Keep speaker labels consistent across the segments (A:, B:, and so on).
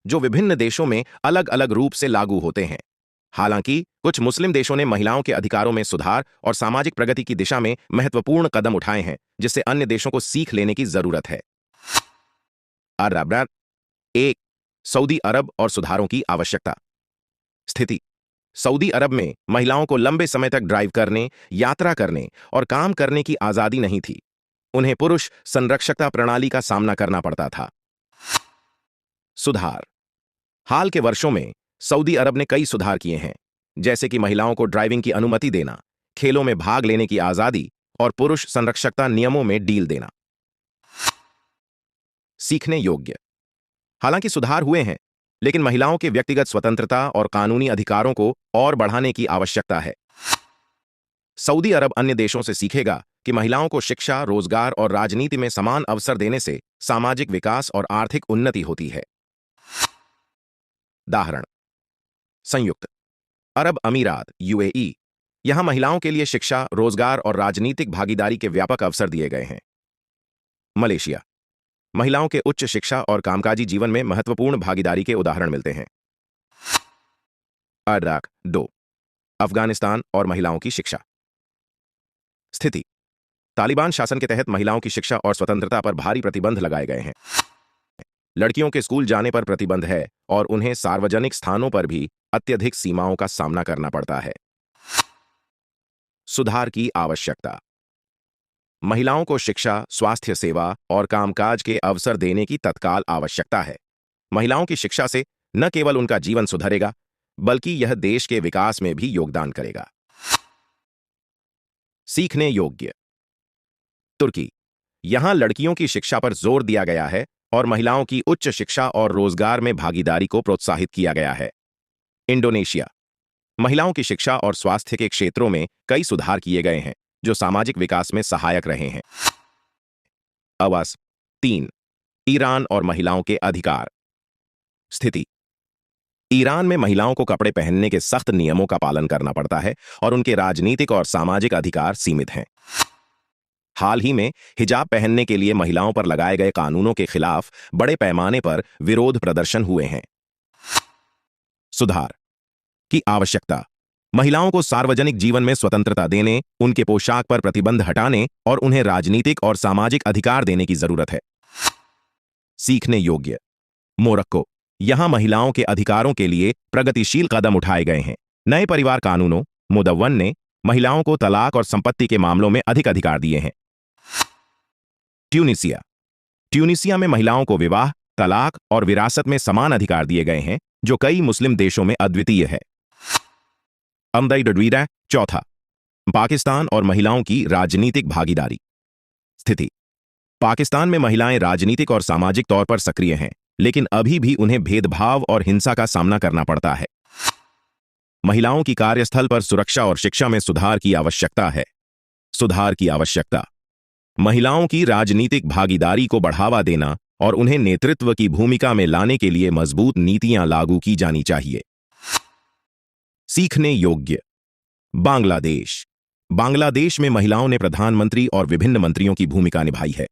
A: जो विभिन्न देशों में अलग अलग रूप से लागू होते हैं। हालांकि कुछ मुस्लिम देशों ने महिलाओं के अधिकारों में सुधार और सामाजिक प्रगति की दिशा में महत्वपूर्ण कदम उठाए हैं, जिससे अन्य देशों को सीख लेने की जरूरत है। अरब 1 सऊदी अरब और सुधारों की आवश्यकता। स्थिति। सऊदी अरब में महिलाओं को लंबे समय तक ड्राइव करने, यात्रा करने और काम करने की आजादी नहीं थी। उन्हें पुरुष संरक्षकता प्रणाली का सामना करना पड़ता था। सुधार। हाल के वर्षों में सऊदी अरब ने कई सुधार किए हैं, जैसे कि महिलाओं को ड्राइविंग की अनुमति देना, खेलों में भाग लेने की आजादी और पुरुष संरक्षकता नियमों में ढील देना। सीखने योग्य। हालांकि सुधार हुए हैं, लेकिन महिलाओं के व्यक्तिगत स्वतंत्रता और कानूनी अधिकारों को और बढ़ाने की आवश्यकता है। सऊदी अरब अन्य देशों से सीखेगा कि महिलाओं को शिक्षा, रोजगार और राजनीति में समान अवसर देने से सामाजिक विकास और आर्थिक उन्नति होती है। उदाहरण। संयुक्त अरब अमीरात यूएई। यहां महिलाओं के लिए शिक्षा, रोजगार और राजनीतिक भागीदारी के व्यापक अवसर दिए गए हैं। मलेशिया। महिलाओं के उच्च शिक्षा और कामकाजी जीवन में महत्वपूर्ण भागीदारी के उदाहरण मिलते हैं। इराक 2 अफगानिस्तान और महिलाओं की शिक्षा। स्थिति। तालिबान शासन के तहत महिलाओं की शिक्षा और स्वतंत्रता पर भारी प्रतिबंध लगाए गए हैं। लड़कियों के स्कूल जाने पर प्रतिबंध है और उन्हें सार्वजनिक स्थानों पर भी अत्यधिक सीमाओं का सामना करना पड़ता है। सुधार की आवश्यकता। महिलाओं को शिक्षा, स्वास्थ्य सेवा और कामकाज के अवसर देने की तत्काल आवश्यकता है। महिलाओं की शिक्षा से न केवल उनका जीवन सुधरेगा, बल्कि यह देश के विकास में भी योगदान करेगा। सीखने योग्य। तुर्की। यहां लड़कियों की शिक्षा पर जोर दिया गया है और महिलाओं की उच्च शिक्षा और रोजगार में भागीदारी को प्रोत्साहित किया गया है। इंडोनेशिया। महिलाओं की शिक्षा और स्वास्थ्य के क्षेत्रों में कई सुधार किए गए हैं, जो सामाजिक विकास में सहायक रहे हैं। आवास 3 ईरान और महिलाओं के अधिकार। स्थिति। ईरान में महिलाओं को कपड़े पहनने के सख्त नियमों का पालन करना पड़ता है और उनके राजनीतिक और सामाजिक अधिकार सीमित हैं। हाल ही में हिजाब पहनने के लिए महिलाओं पर लगाए गए कानूनों के खिलाफ बड़े पैमाने पर विरोध प्रदर्शन हुए हैं। सुधार की आवश्यकता। महिलाओं को सार्वजनिक जीवन में स्वतंत्रता देने, उनके पोशाक पर प्रतिबंध हटाने और उन्हें राजनीतिक और सामाजिक अधिकार देने की जरूरत है। सीखने योग्य। मोरक्को। यहां महिलाओं के अधिकारों के लिए प्रगतिशील कदम उठाए गए हैं। नए परिवार कानूनों मुदव्वन ने महिलाओं को तलाक और संपत्ति के मामलों में अधिक अधिकार दिए हैं। ट्यूनीसिया। ट्यूनीसिया में महिलाओं को विवाह, तलाक और विरासत में समान अधिकार दिए गए हैं, जो कई मुस्लिम देशों में अद्वितीय है। अमदईडवीरा 4 पाकिस्तान और महिलाओं की राजनीतिक भागीदारी। स्थिति। पाकिस्तान में महिलाएं राजनीतिक और सामाजिक तौर पर सक्रिय हैं, लेकिन अभी भी उन्हें भेदभाव और हिंसा का सामना करना पड़ता है। महिलाओं की कार्यस्थल पर सुरक्षा और शिक्षा में सुधार की आवश्यकता है। सुधार की आवश्यकता। महिलाओं की राजनीतिक भागीदारी को बढ़ावा देना और उन्हें नेतृत्व की भूमिका में लाने के लिए मजबूत नीतियां लागू की जानी चाहिए। सीखने योग्य। बांग्लादेश। बांग्लादेश में महिलाओं ने प्रधानमंत्री और विभिन्न मंत्रियों की भूमिका निभाई है।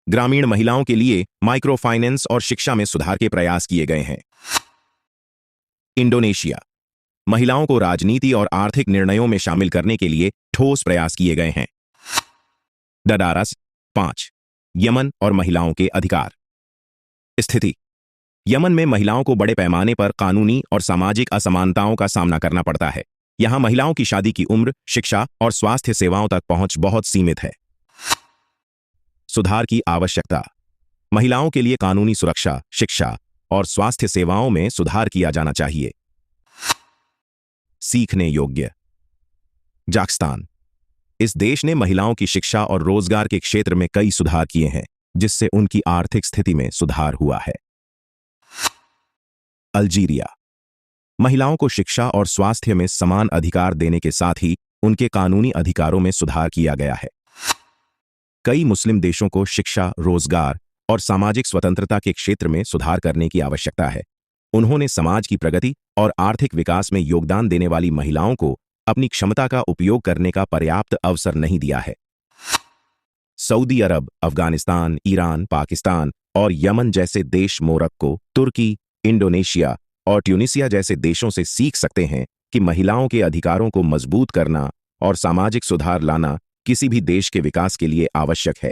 A: ग्रामीण महिलाओं के लिए माइक्रो फाइनेंस और शिक्षा में सुधार के प्रयास किए गए हैं। इंडोनेशिया। महिलाओं को राजनीति और आर्थिक निर्णयों में शामिल करने के लिए ठोस प्रयास किए गए हैं। डडारस 5 यमन और महिलाओं के अधिकार। स्थिति। यमन में महिलाओं को बड़े पैमाने पर कानूनी और सामाजिक असमानताओं का सामना करना पड़ता है। यहां महिलाओं की शादी की उम्र, शिक्षा और स्वास्थ्य सेवाओं तक पहुंच बहुत सीमित है। सुधार की आवश्यकता। महिलाओं के लिए कानूनी सुरक्षा, शिक्षा और स्वास्थ्य सेवाओं में सुधार किया जाना चाहिए। सीखने योग्य। जाकिस्तान। इस देश ने महिलाओं की शिक्षा और रोजगार के क्षेत्र में कई सुधार किए हैं, जिससे उनकी आर्थिक स्थिति में सुधार हुआ है। अल्जीरिया। महिलाओं को शिक्षा और स्वास्थ्य में समान अधिकार देने के साथ ही उनके कानूनी अधिकारों में सुधार किया गया है। कई मुस्लिम देशों को शिक्षा, रोजगार और सामाजिक स्वतंत्रता के क्षेत्र में सुधार करने की आवश्यकता है। उन्होंने समाज की प्रगति और आर्थिक विकास में योगदान देने वाली महिलाओं को अपनी क्षमता का उपयोग करने का पर्याप्त अवसर नहीं दिया है। सऊदी अरब, अफगानिस्तान, ईरान, पाकिस्तान और यमन जैसे देश मोरक्को, तुर्की इंडोनेशिया और ट्यूनीसिया जैसे देशों से सीख सकते हैं कि महिलाओं के अधिकारों को मजबूत करना और सामाजिक सुधार लाना किसी भी देश के विकास के लिए आवश्यक है।